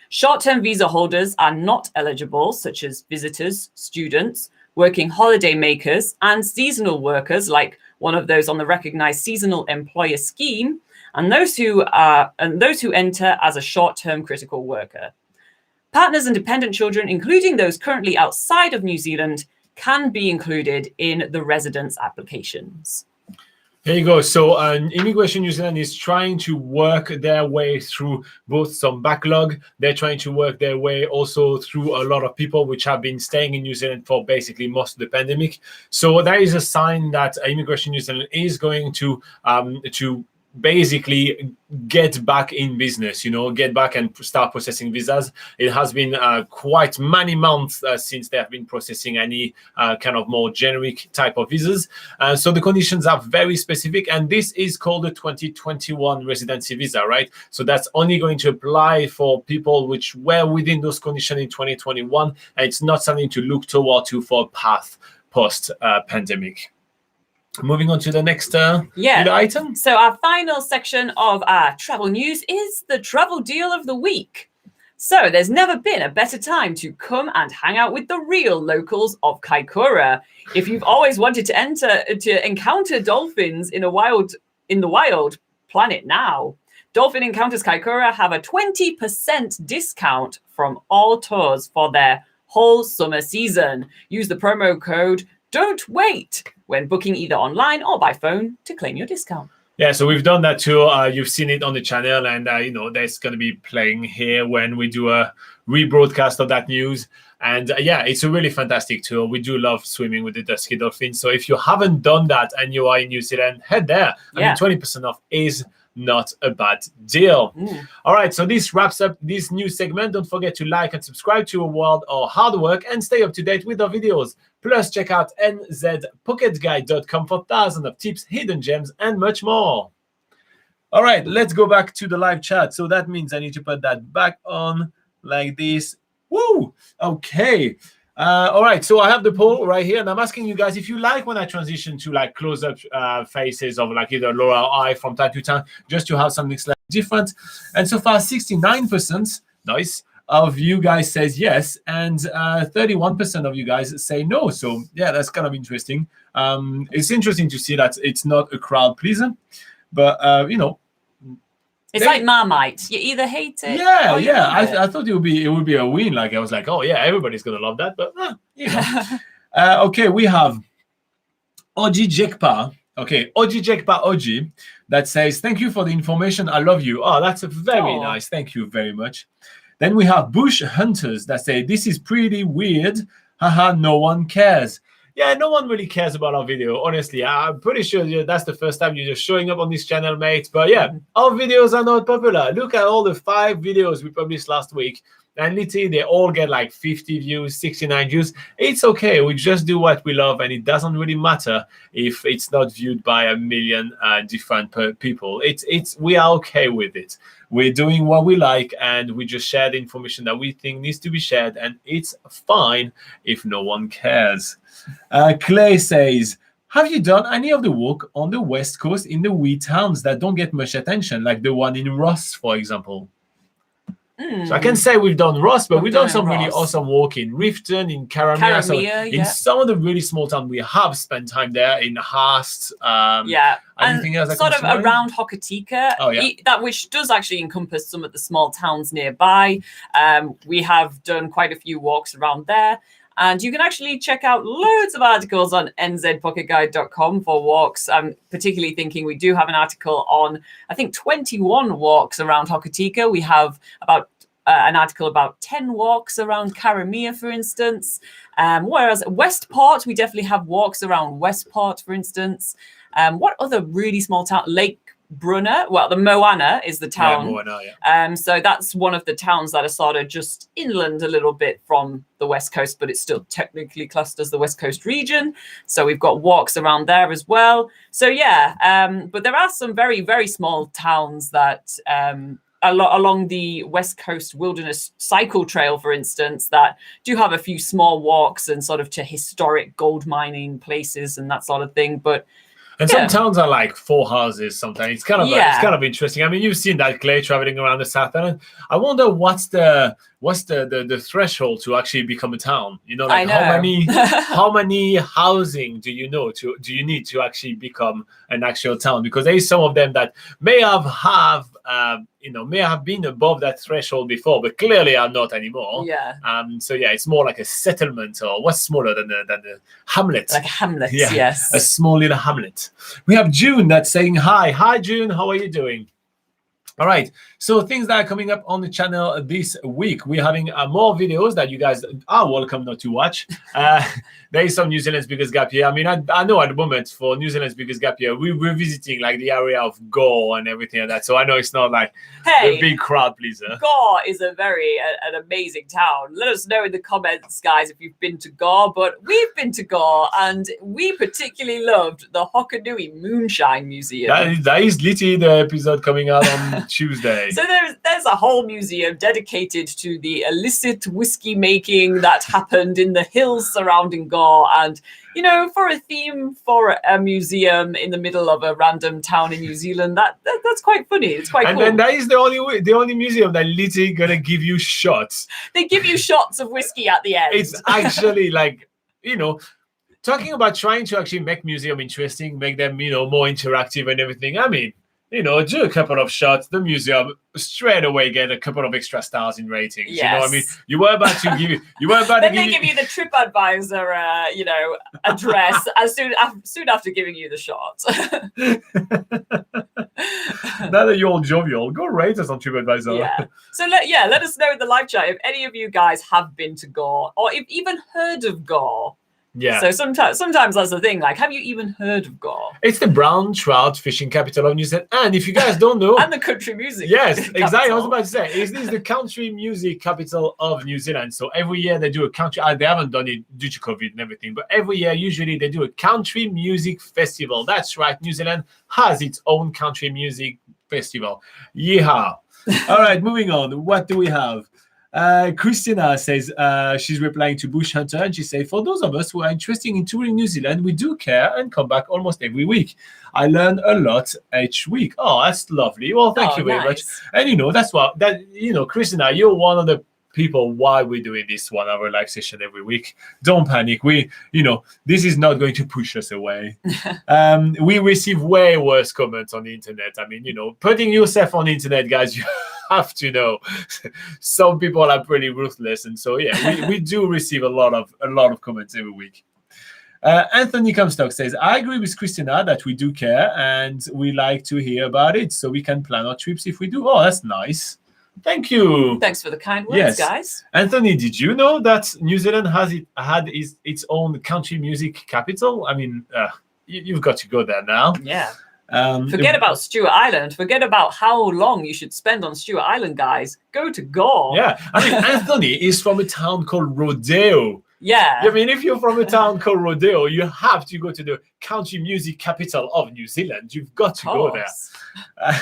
Short-term visa holders are not eligible, such as visitors, students, working holiday makers, and seasonal workers, like one of those on the recognised seasonal employer scheme, and those who enter as a short-term critical worker. Partners and dependent children, including those currently outside of New Zealand, can be included in the residence applications. There you go. So Immigration New Zealand is trying to work their way through both some backlog. They're trying to work their way also through a lot of people which have been staying in New Zealand for basically most of the pandemic. So that is a sign that Immigration New Zealand is going to basically get back in business, get back and start processing visas. It has been quite many months since they have been processing any kind of more generic type of visas. So the conditions are very specific, and this is called the 2021 residency visa, right? So that's only going to apply for people which were within those conditions in 2021, and it's not something to look toward to for a path post-pandemic. Moving on to the next item. So our final section of our travel news is the travel deal of the week. So there's never been a better time to come and hang out with the real locals of Kaikoura. If you've always wanted to encounter dolphins in the wild, plan it now. Dolphin Encounters Kaikoura have a 20% discount from all tours for their whole summer season. Use the promo code "Don't Wait" when booking either online or by phone to claim your discount. Yeah, so we've done that too. You've seen it on the channel, and that's going to be playing here when we do a rebroadcast of that news. And it's a really fantastic tour. We do love swimming with the dusky dolphins. So if you haven't done that and you are in New Zealand, head there. I mean, 20% off is not a bad deal. All right, so this wraps up this new segment. Don't forget to like and subscribe to A World of Hard Work and stay up to date with our videos. Plus, check out nzpocketguide.com for thousands of tips, hidden gems, and much more. All right, let's go back to the live chat. So that means I need to put that back on like this. Woo! Okay. All right, so I have the poll right here, and I'm asking you guys if you like when I transition to like close-up faces of like either Laura or I from time to time, just to have something slightly different. And so far, 69%, nice, of you guys says yes, and 31% of you guys say no. So yeah, that's kind of interesting. It's interesting to see that it's not a crowd pleaser, but it's like Marmite. You either hate it. Yeah. I thought it would be a win. Like I was like, oh yeah, everybody's gonna love that. But okay, we have Oji Jekpa. Okay, Oji Jekpa Oji that says, thank you for the information. I love you. Oh, that's very nice. Thank you very much. Then we have Bush Hunters that say, this is pretty weird. Haha, no one cares. yeah, no one really cares about our video. Honestly, I'm pretty sure that's the first time you're just showing up on this channel, mate. But yeah, our videos are not popular. Look at all the 5 videos we published last week. And literally, they all get like 50 views, 69 views. It's okay. We just do what we love, and it doesn't really matter if it's not viewed by a million different people. We are okay with it. We're doing what we like, and we just share the information that we think needs to be shared, and it's fine if no one cares. Clay says, have you done any of the work on the West Coast in the wee towns that don't get much attention, like the one in Ross, for example? So I can say we've done Ross, but we've done some really awesome work in Rifton, in Karamea. So in some of the really small towns, we have spent time there, in Haast. Anything else? Sort of around Hokitika, that which does actually encompass some of the small towns nearby. We have done quite a few walks around there. And you can actually check out loads of articles on nzpocketguide.com for walks. I'm particularly thinking we do have an article on, I think, 21 walks around Hokitika. We have about an article about 10 walks around Karamea, for instance. Whereas Westport, we definitely have walks around Westport, for instance. What other really small town? Lake Brunner, well, the Moana is the town. Yeah, Moana, yeah. So that's one of the towns that are sort of just inland a little bit from the West Coast, but it's still technically classed as the West Coast region. So we've got walks around there as well. So yeah, but there are some very, very small towns that along the West Coast Wilderness Cycle Trail, for instance, that do have a few small walks and sort of to historic gold mining places and that sort of thing. But some towns are like 4 houses sometimes. It's kind of interesting. I mean, you've seen that, Clay, traveling around the South Island. I wonder what's the threshold to actually become a town? You know, like how many housing do you need to actually become an actual town? Because there is some of them that may have been above that threshold before, but clearly are not anymore. Yeah. So yeah, it's more like a settlement, or what's smaller than the hamlet? Like a hamlet, yes. A small little hamlet. We have June that's saying hi. Hi, June. How are you doing? All right, so things that are coming up on the channel this week. We're having more videos that you guys are welcome not to watch. There is some New Zealand's Biggest Gap Year. I mean, I know at the moment for New Zealand's Biggest Gap Year, we're visiting like the area of Gore and everything like that. So I know it's not like the big crowd pleaser. Gore is an amazing town. Let us know in the comments, guys, if you've been to Gore. But we've been to Gore, and we particularly loved the Hokanui Moonshine Museum. That is literally the episode coming out on Tuesday. So there's a whole museum dedicated to the illicit whiskey making that happened in the hills surrounding Gore. And, you know, for a theme for a museum in the middle of a random town in New Zealand, that's quite funny. It's quite cool. And that is the only museum that literally gonna give you shots. They give you shots of whiskey at the end. It's actually like, you know, talking about trying to actually make museum interesting, make them, you know, more interactive and everything. I mean, you know, do a couple of shots, the museum straight away get a couple of extra stars in ratings. Yes. You know what I mean? You were about to give then they give you the TripAdvisor, address soon after giving you the shot. Now that you're all jovial, go rate us on TripAdvisor. Yeah. So let us know in the live chat if any of you guys have been to Gore or if even heard of Gore. Yeah. So sometimes that's the thing. Like, have you even heard of Gore? It's the brown trout fishing capital of New Zealand. And if you guys don't know, and the country music. Yes, exactly. I was about to say, this is the country music capital of New Zealand. So every year they do a country. They haven't done it due to COVID and everything, but every year usually they do a country music festival. That's right. New Zealand has its own country music festival. Yeehaw! All right, moving on. What do we have? Christina says she's replying to Bush Hunter, and she says, for those of us who are interested in touring New Zealand, we do care and come back almost every week. I learn a lot each week. Oh, that's lovely. Well, thank you very much. And Christina, you're one of the people why we're doing this 1 hour live session every week. Don't panic. This is not going to push us away. We receive way worse comments on the internet. I mean, putting yourself on the internet, guys, you have to know some people are pretty ruthless, and so we do receive a lot of comments every week. Anthony Comstock says, I agree with Christina that we do care and we like to hear about it so we can plan our trips if we do. Oh, that's nice. Thank you. Thanks for the kind words, Yes. guys. Anthony, did you know that New Zealand had its own country music capital? I mean, you've got to go there now. Yeah. Forget about Stewart Island. Forget about how long you should spend on Stewart Island, guys. Go to Gore. Yeah, I mean, Anthony is from a town called Rodeo. Yeah. I mean, if you're from a town called Rodeo, you have to go to the country music capital of New Zealand. You've got to go there.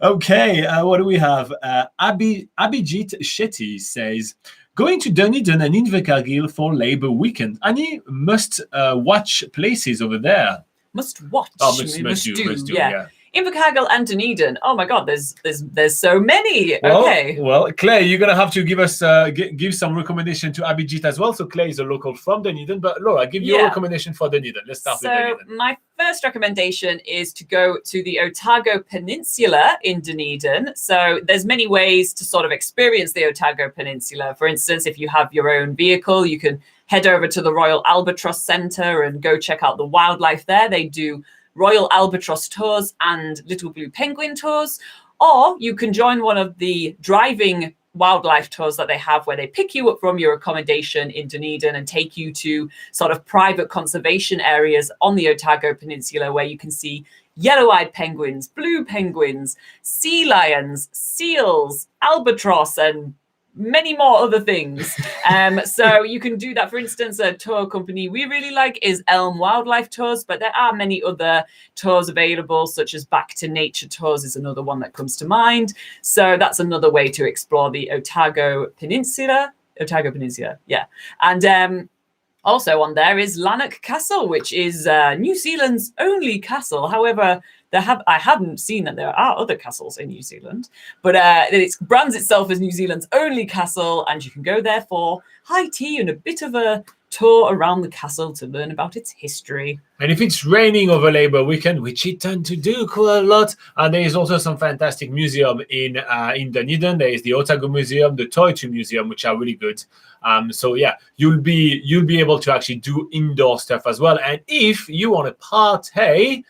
Okay, what do we have? Abhijit Shetty says, going to Dunedin and Invercargill for Labour weekend. Any must-watch places over there? Must watch. Oh, must do, yeah. Invercargill and Dunedin. Oh my God, there's so many. Well, okay. Well, Clay, you're gonna have to give us give some recommendation to Abhijit as well. So Clay is a local from Dunedin, but Laura, give your recommendation for Dunedin. Let's start with Dunedin. So my first recommendation is to go to the Otago Peninsula in Dunedin. So there's many ways to sort of experience the Otago Peninsula. For instance, if you have your own vehicle, you can head over to the Royal Albatross Centre and go check out the wildlife there. They do Royal Albatross tours and Little Blue Penguin tours, or you can join one of the driving wildlife tours that they have where they pick you up from your accommodation in Dunedin and take you to sort of private conservation areas on the Otago Peninsula where you can see yellow-eyed penguins, blue penguins, sea lions, seals, albatross, and many more other things. So you can do that. For instance, a tour company we really like is Elm Wildlife Tours, but there are many other tours available, such as Back to Nature Tours is another one that comes to mind. So that's another way to explore the Otago Peninsula, yeah. And also on there is Lanark Castle, which is New Zealand's only castle. However, I haven't seen that there are other castles in New Zealand, but it brands itself as New Zealand's only castle, and you can go there for high tea and a bit of a tour around the castle to learn about its history. And if it's raining over Labour weekend, which it tends to do quite a lot, and there is also some fantastic museum in Dunedin. There is the Otago Museum, the Toy Tree Museum, which are really good. So yeah, you'll be able to actually do indoor stuff as well. And if you want to party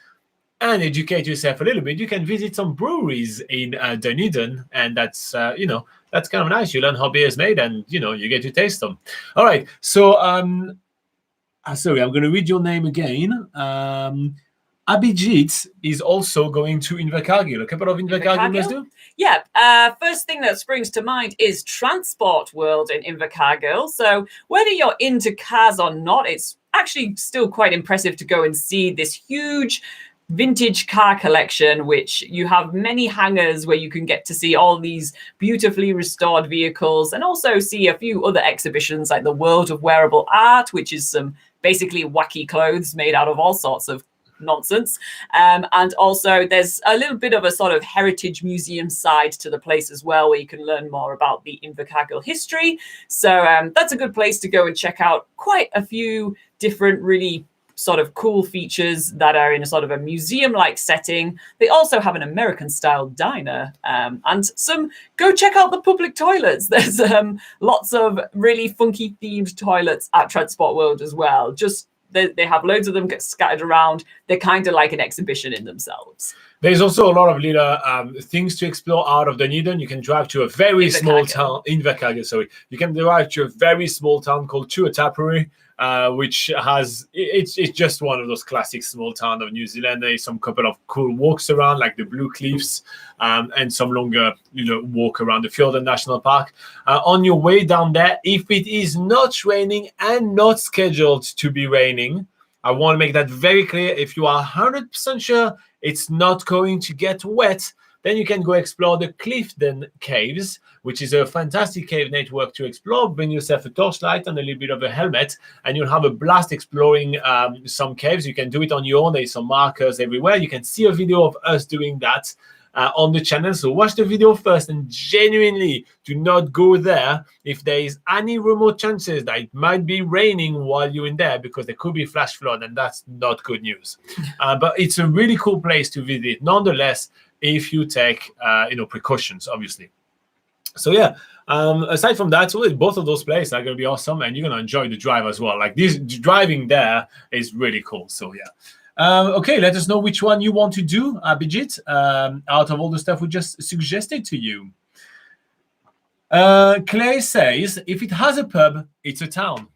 and educate yourself a little bit, you can visit some breweries in Dunedin, and that's that's kind of nice. You learn how beer is made, and you get to taste them. All right, so sorry, I'm going to read your name again. Abhijit is also going to Invercargill. A couple of Invercargill must do. Yeah, first thing that springs to mind is Transport World in Invercargill. So whether you're into cars or not, it's actually still quite impressive to go and see this huge vintage car collection, which you have many hangars where you can get to see all these beautifully restored vehicles, and also see a few other exhibitions like the World of Wearable Art, which is some basically wacky clothes made out of all sorts of nonsense. And also there's a little bit of a sort of heritage museum side to the place as well, where you can learn more about the Invercargill history. So that's a good place to go and check out quite a few different really sort of cool features that are in a sort of a museum-like setting. They also have an American-style diner, and go check out the public toilets. There's lots of really funky themed toilets at Transport World as well. Just they have loads of them get scattered around. They're kind of like an exhibition in themselves. There's also a lot of little things to explore out of Dunedin. You can drive to a very small town, Invercargill, sorry. You can drive to a very small town called Tuatapere, which has, it's just one of those classic small towns of New Zealand. There's some couple of cool walks around, like the Blue Cliffs, and some longer, walk around the Fjorden National Park. On your way down there, if it is not raining and not scheduled to be raining, I want to make that very clear. If you are 100% sure it's not going to get wet, then you can go explore the Clifton Caves, which is a fantastic cave network to explore. Bring yourself a torchlight and a little bit of a helmet, and you'll have a blast exploring some caves. You can do it on your own. There's some markers everywhere. You can see a video of us doing that on the channel. So watch the video first, and genuinely do not go there if there is any remote chances that it might be raining while you're in there, because there could be flash flood, and that's not good news. But it's a really cool place to visit, nonetheless, if you take precautions, obviously. So yeah, aside from that, both of those places are going to be awesome, and you're going to enjoy the drive as well. Like, this driving there is really cool. So yeah. Okay, let us know which one you want to do, Abhijit, out of all the stuff we just suggested to you. Clay says, if it has a pub, it's a town.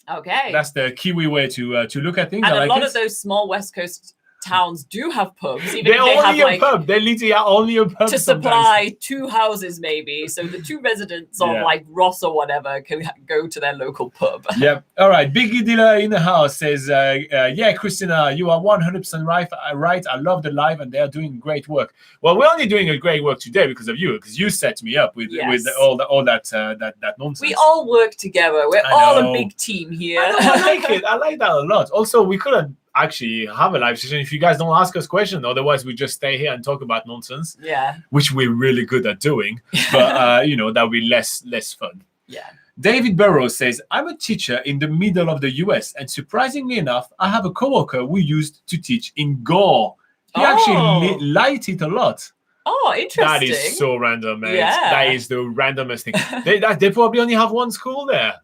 Okay. That's the Kiwi way to look at things. And I like a lot it. of those small West Coast towns do have pubs, even They're if they only have a pub. They literally are only a pub to sometimes. supply 2 houses maybe. So the 2 residents of Yeah. like Ross or whatever can go to their local pub. Yep. All right. Biggie Dealer in the house says, yeah, Christina, you are 100% right. I love the live and they are doing great work. Well, we're only doing a great work today because of you, because you set me up with all that nonsense. We all work together. We're all a big team here. I like it. I like that a lot. Also, we could have actually have a live session if you guys don't ask us questions. Otherwise, we just stay here and talk about nonsense. Yeah. Which we're really good at doing. But that'll be less fun. Yeah. David Burrows says, I'm a teacher in the middle of the US, and surprisingly enough, I have a coworker who used to teach in Gore. He actually liked it a lot. Oh, interesting. That is so random, mate. Yeah. That is the randomest thing. They probably only have one school there.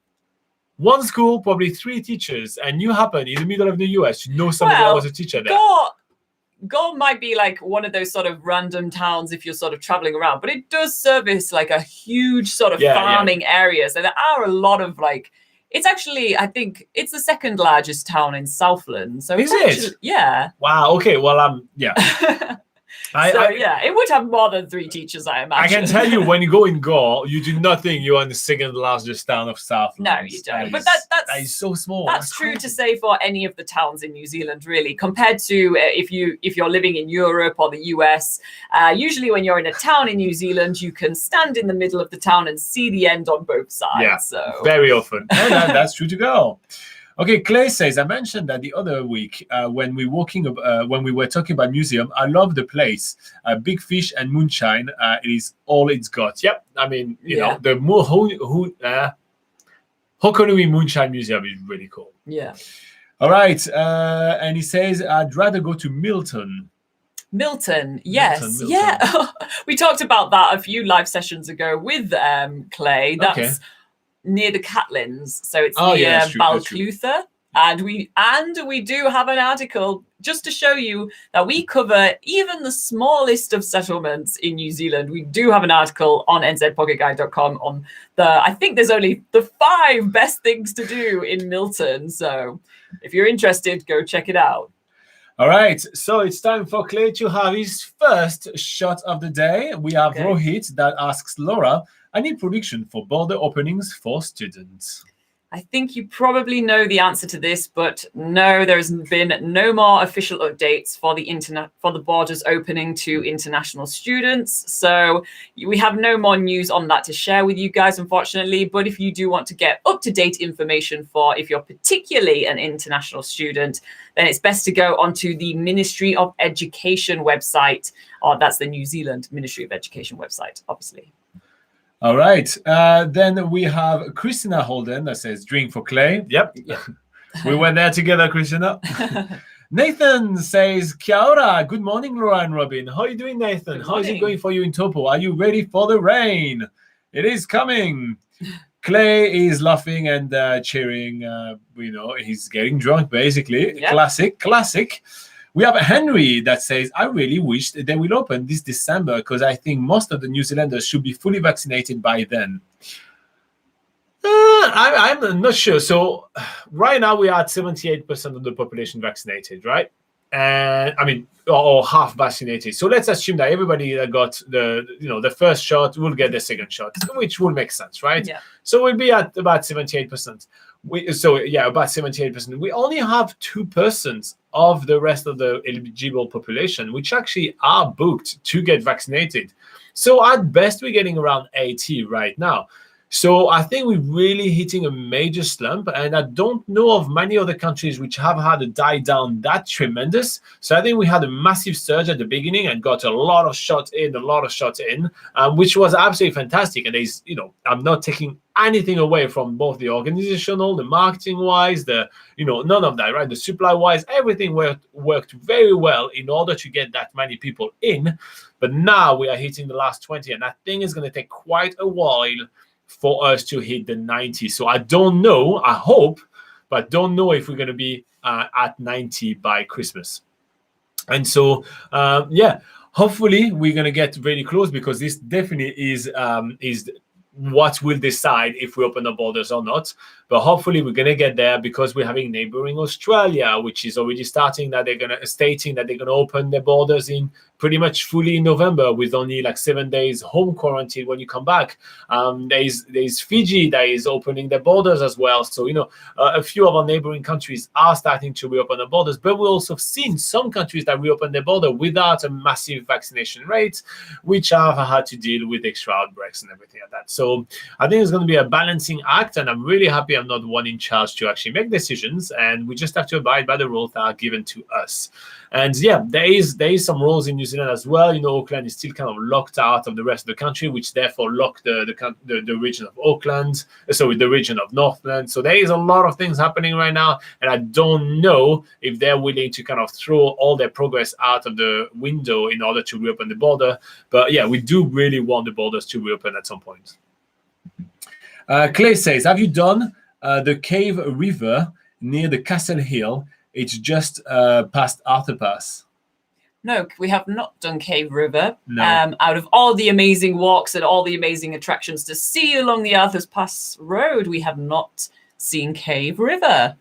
One school, probably 3 teachers, and you happen in the middle of the US to know somebody that was a teacher there. Gore might be like one of those sort of random towns if you're sort of traveling around, but it does service like a huge sort of farming area. So there are a lot of like, it's actually, I think it's the 2nd largest town in Southland. So is it? Yeah. Wow. Okay. Well, yeah. It would have more than 3 teachers, I imagine. I can tell you, when you go in Gore, you do not think you're in the 2nd largest town of Southland. No, you don't. But that is so small. That's true to say for any of the towns in New Zealand, really, compared to if you're living in Europe or the US. Usually, when you're in a town in New Zealand, you can stand in the middle of the town and see the end on both sides. Yeah, so very often. That's true to go. Okay, Clay says, I mentioned that the other week when we were talking about museum. I love the place. Big fish and moonshine. It is all it's got. Yep. I mean, you know, the Hokonui Moonshine Museum is really cool. Yeah. All right. And he says, I'd rather go to Milton. Milton, yes. Milton. Yeah. We talked about that a few live sessions ago with Clay. That's near the Catlins, so it's near Balclutha, and we do have an article just to show you that we cover even the smallest of settlements in New Zealand. We do have an article on nzpocketguide.com on I think there's only the 5 best things to do in Milton. So if you're interested, go check it out. All right, so it's time for Clay to have his first shot of the day. We have Rohit that asks Laura, any prediction for border openings for students? I think you probably know the answer to this, but no, there's been no more official updates for the borders opening to international students. So we have no more news on that to share with you guys, unfortunately. But if you do want to get up-to-date information for if you're particularly an international student, then it's best to go onto the Ministry of Education website, or that's the New Zealand Ministry of Education website, obviously. All right. Then we have Christina Holden that says, drink for Clay. Yep. We went there together, Christina. Nathan says, Kia ora. Good morning, Laura and Robin. How are you doing, Nathan? How is it going for you in Taupo? Are you ready for the rain? It is coming. Clay is laughing and cheering. He's getting drunk, basically. Yep. Classic. We have Henry that says, I really wish they will open this December because I think most of the New Zealanders should be fully vaccinated by then. I'm not sure. So right now we are at 78% of the population vaccinated, right? And I mean, or half vaccinated. So let's assume that everybody that got the first shot will get the second shot, which will make sense, right? Yeah. So we'll be at about 78%. About 78%. We only have 2% of the rest of the eligible population, which actually are booked to get vaccinated. So at best, we're getting around 80 right now. So I think we're really hitting a major slump, and I don't know of many other countries which have had a die down that tremendous. So I think we had a massive surge at the beginning and got a lot of shots in, which was absolutely fantastic. And I'm not taking anything away from both the organizational, the marketing wise, none of that, right? The supply wise, everything worked very well in order to get that many people in. But now we are hitting the last 20, and I think it's going to take quite a while for us to hit the 90. So I don't know, I hope, but don't know if we're going to be at 90 by Christmas. And so, hopefully we're going to get really close, because this definitely is what will decide if we open the borders or not. But hopefully we're going to get there, because we're having neighboring Australia, which is already stating that they're going to open their borders in pretty much fully in November, with only like 7 days home quarantine when you come back. There's Fiji that is opening their borders as well. So, a few of our neighboring countries are starting to reopen the borders, but we also seen some countries that reopen their border without a massive vaccination rate, which have had to deal with extra outbreaks and everything like that. So I think it's going to be a balancing act, and I'm really happy I'm not one in charge to actually make decisions, and we just have to abide by the rules that are given to us. And yeah, there is some rules in New Zealand as well. Auckland is still kind of locked out of the rest of the country, which therefore locked the region of Auckland, so the region of Northland. So there is a lot of things happening right now, and I don't know if they're willing to kind of throw all their progress out of the window in order to reopen the border. But yeah, we do really want the borders to reopen at some point. Clay says, have you done the Cave River near the Castle Hill? It's just past Arthur Pass. No, we have not done Cave River. No. Out of all the amazing walks and all the amazing attractions to see along the Arthur's Pass Road, we have not seen Cave River.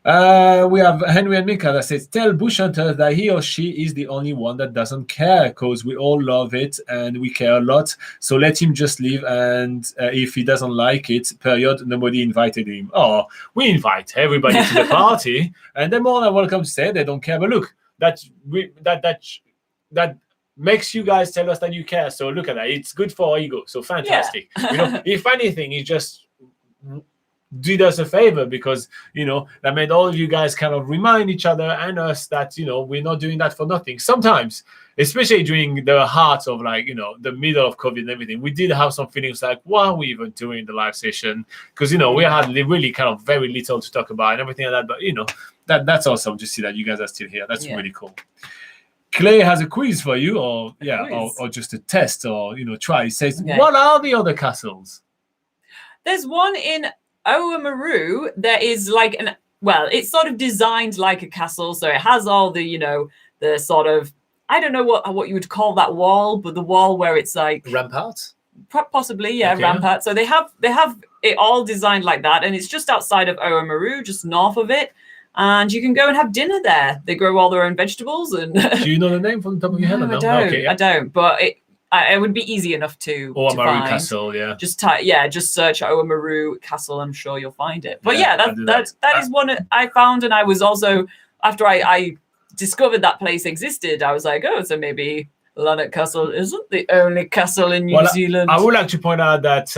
We have Henry and Mika that says, tell Bush Hunter that he or she is the only one that doesn't care, because we all love it and we care a lot. So let him just leave, and if he doesn't like it, period, nobody invited him. Oh, we invite everybody to the party, and they're more than welcome to say they don't care. But look, that makes you guys tell us that you care. So look at that. It's good for our ego. So fantastic. Yeah. If anything, it just did us a favor, because that made all of you guys kind of remind each other and us that we're not doing that for nothing. Sometimes, especially during the heart of the middle of COVID and everything, we did have some feelings like, why are we even doing the live session? Because we had really kind of very little to talk about and everything like that. But that's awesome to see that you guys are still here. That's really cool. Clay has a quiz for you, or just a test, or try. It says, what are the other castles? There's one in Oamaru. There is it's sort of designed like a castle, so it has all the the sort of, I don't know what you would call that wall, but the wall where it's like Rampart, possibly, rampart. So they have it all designed like that, and it's just outside of Oamaru, just north of it, and you can go and have dinner there. They grow all their own vegetables. And do you know the name from the top of your head? No, I don't. Okay, I don't, but it would be easy enough to find. Castle, yeah. Just search Oamaru Castle. I'm sure you'll find it. But that is one I found, and I was also, after I discovered that place existed, I was like, so maybe Lanark Castle isn't the only castle in New Zealand. I would like to point out that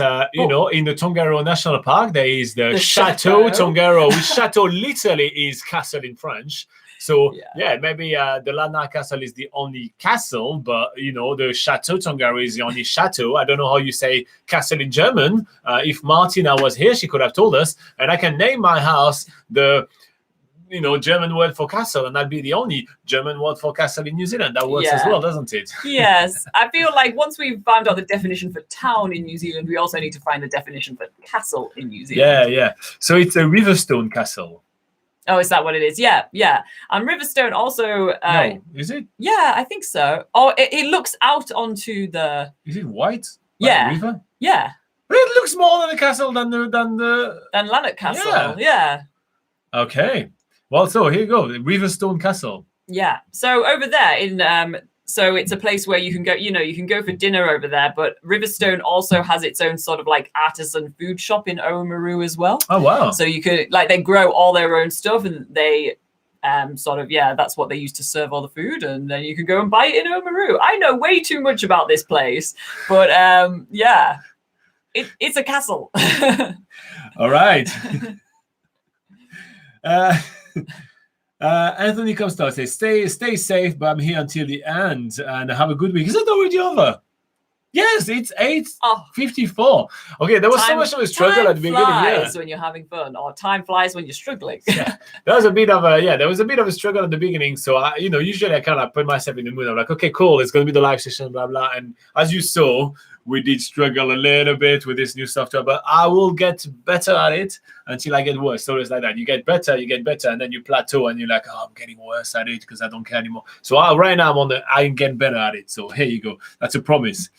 in the Tongariro National Park there is the Chateau Tongariro, which Chateau literally is castle in French. So maybe the Lanark Castle is the only castle, but the Chateau Tongariro is the only chateau. I don't know how you say castle in German. If Martina was here, she could have told us, and I can name my house the German word for castle, and that'd be the only German word for castle in New Zealand. That works as well, doesn't it? Yes. I feel like once we've found out the definition for town in New Zealand, we also need to find the definition for castle in New Zealand. Yeah. So it's a Riverstone Castle. Oh, is that what it is? Yeah. Riverstone also... no, is it? Yeah, I think so. Oh, it looks out onto the... Is it white? Yeah. River? Yeah. But it looks more than a castle than Lanark Castle. Yeah. Okay. Well, so here you go, Riverstone Castle. Yeah. So over there so it's a place where you can go, you can go for dinner over there, but Riverstone also has its own sort of like artisan food shop in Oamaru as well. Oh, wow. So you could, they grow all their own stuff, and they that's what they use to serve all the food, and then you can go and buy it in Oamaru. I know way too much about this place, but it's a castle. All right. Anthony Comstock says, stay safe, but I'm here until the end, and have a good week. Is it already over? Yes, it's 8:54. Okay, there was so much of a struggle at the beginning. Time flies when you're having fun, or time flies when you're struggling. There was a bit of a struggle at the beginning. So usually I kind of put myself in the mood. I'm like, okay, cool, it's going to be the live session, blah blah. And as you saw, we did struggle a little bit with this new software, but I will get better at it until I get worse. So it's like that. You get better, and then you plateau, and you're like, I'm getting worse at it because I don't care anymore. So right now I'm getting better at it. So here you go. That's a promise.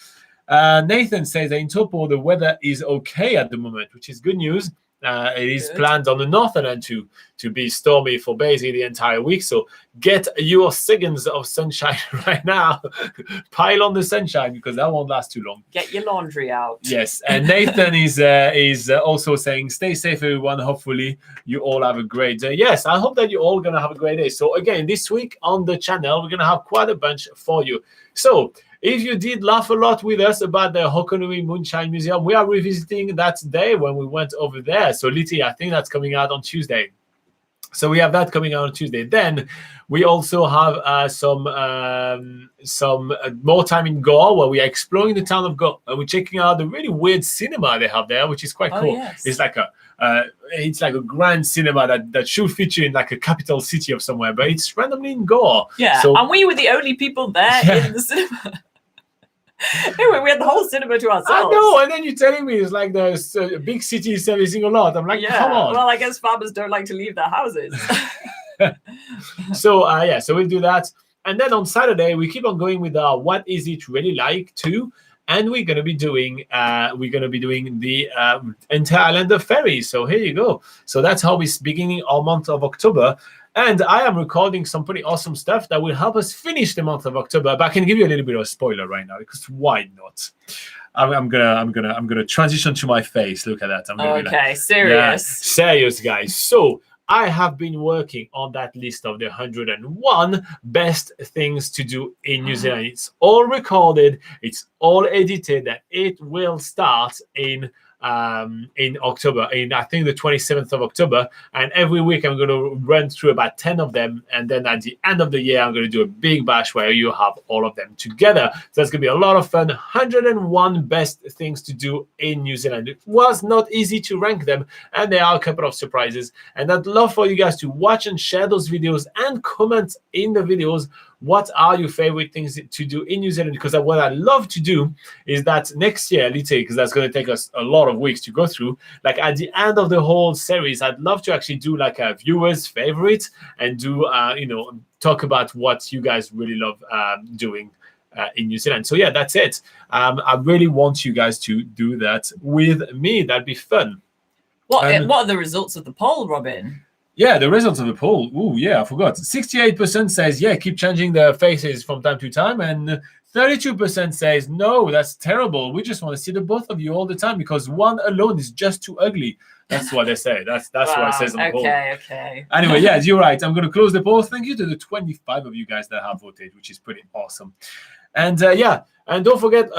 Nathan says that in Taupo, the weather is okay at the moment, which is good news. It is planned on the northern end to be stormy for basically the entire week. So get your seconds of sunshine right now. Pile on the sunshine because that won't last too long. Get your laundry out. Yes, and Nathan is also saying, stay safe, everyone. Hopefully you all have a great day. Yes, I hope that you're all going to have a great day. So again, this week on the channel, we're going to have quite a bunch for you. So if you did laugh a lot with us about the Hokonui Moonshine Museum, we are revisiting that day when we went over there. So Liti, I think that's coming out on Tuesday. So we have that coming out on Tuesday. Then we also have some more time in Goa where we are exploring the town of Goa and we're checking out the really weird cinema they have there, which is quite cool. Yes. It's like a grand cinema that should feature in like a capital city of somewhere, but it's randomly in Goa. Yeah, so, and we were the only people there in the cinema. Anyway, we had the whole cinema to ourselves. I know, and then you're telling me it's like the big city is servicing a lot. I'm like, come on. Well, I guess farmers don't like to leave their houses. So we'll do that. And then on Saturday, we keep on going with What Is It Really Like too. And we're gonna be doing the entire island of Ferry. So here you go. So that's how we're beginning our month of October. And I am recording some pretty awesome stuff that will help us finish the month of October. But I can give you a little bit of a spoiler right now because why not? I'm gonna transition to my face. Look at that. I'm gonna be like, serious. Yeah, serious, guys. So I have been working on that list of the 101 best things to do in New Zealand. It's all recorded, it's all edited, and it will start in October, in I think the 27th of October. And every week I'm going to run through about 10 of them. And then at the end of the year, I'm going to do a big bash where you have all of them together. So that's going to be a lot of fun. 101 best things to do in New Zealand. It was not easy to rank them. And there are a couple of surprises. And I'd love for you guys to watch and share those videos and comment in the videos. What are your favorite things to do in New Zealand? Because what I love to do is that next year, because that's going to take us a lot of weeks to go through, like at the end of the whole series, I'd love to actually do like a viewer's favorite and do, talk about what you guys really love doing in New Zealand. So yeah, that's it. I really want you guys to do that with me. That'd be fun. What are the results of the poll, Robin? Yeah, the results of the poll. Oh, yeah, I forgot. 68% says, yeah, keep changing the faces from time to time. And 32% says, no, that's terrible. We just want to see the both of you all the time because one alone is just too ugly. That's what they say. That's what it says on the poll. Okay. Anyway, yes, you're right. I'm going to close the poll. Thank you to the 25 of you guys that have voted, which is pretty awesome. And and don't forget,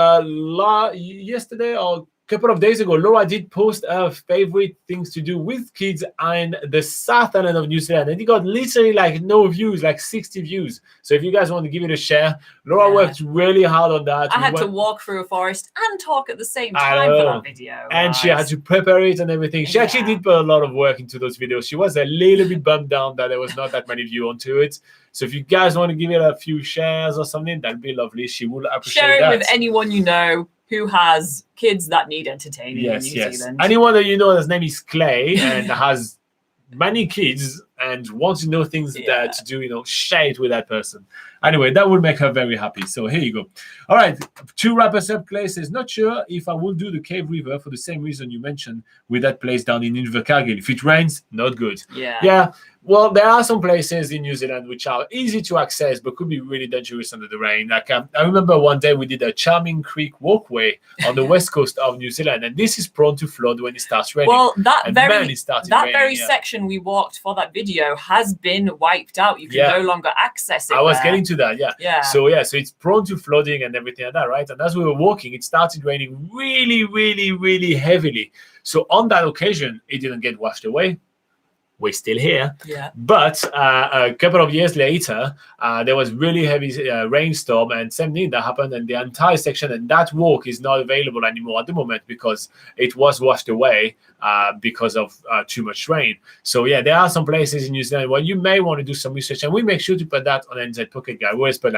yesterday or couple of days ago, Laura did post her favorite things to do with kids in the South Island of New Zealand, and it got literally like no views, like 60 views. So if you guys want to give it a share, Laura worked really hard on that. I had to walk through a forest and talk at the same time for that video. And she had to prepare it and everything. She actually did put a lot of work into those videos. She was a little bit bummed down that there was not that many views onto it. So if you guys want to give it a few shares or something, that'd be lovely. She would appreciate that. Share it with anyone you know who has kids that need entertaining in New Zealand. Anyone that you know, his name is Clay and has many kids and wants to know things that to do, share it with that person. Anyway, that will make her very happy. So here you go. All right, to wrap us up, Clay says, not sure if I will do the Cave River for the same reason you mentioned with that place down in Invercargill. If it rains, not good. Yeah. Well, there are some places in New Zealand which are easy to access, but could be really dangerous under the rain. Like I remember one day we did a Charming Creek walkway on the west coast of New Zealand, and this is prone to flood when it starts raining. Well, that very section we walked for that video has been wiped out. You can no longer access it. I was getting to that, So it's prone to flooding and everything like that, right? And as we were walking, it started raining really, really, really heavily. So on that occasion, it didn't get washed away. We're still here. But a couple of years later, there was really heavy rainstorm, and same thing that happened, and the entire section and that walk is not available anymore at the moment because it was washed away because of too much rain. So there are some places in New Zealand where you may want to do some research, and we make sure to put that on NZ Pocket Guide. We always put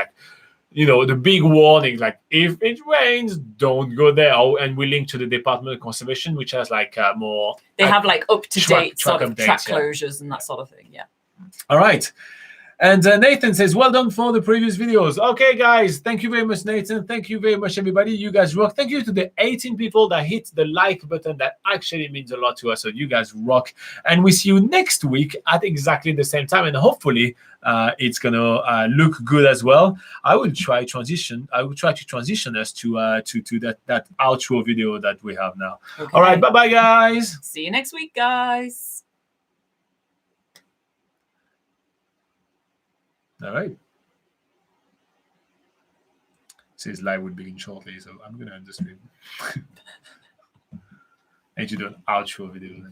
the big warning, like if it rains, don't go there. And we link to the Department of Conservation, which has more. They have up to date track sort of track closures and that sort of thing. Yeah. All right. And Nathan says, well done for the previous videos. Okay, guys, thank you very much, Nathan. Thank you very much, everybody. You guys rock. Thank you to the 18 people that hit the like button. That actually means a lot to us. So you guys rock. And we see you next week at exactly the same time. And hopefully it's going to look good as well. I will try to transition us to that outro video that we have now. Okay. All right, bye-bye, guys. See you next week, guys. All right. Says live will begin shortly, so I'm going to end the stream. And you do an outro video then.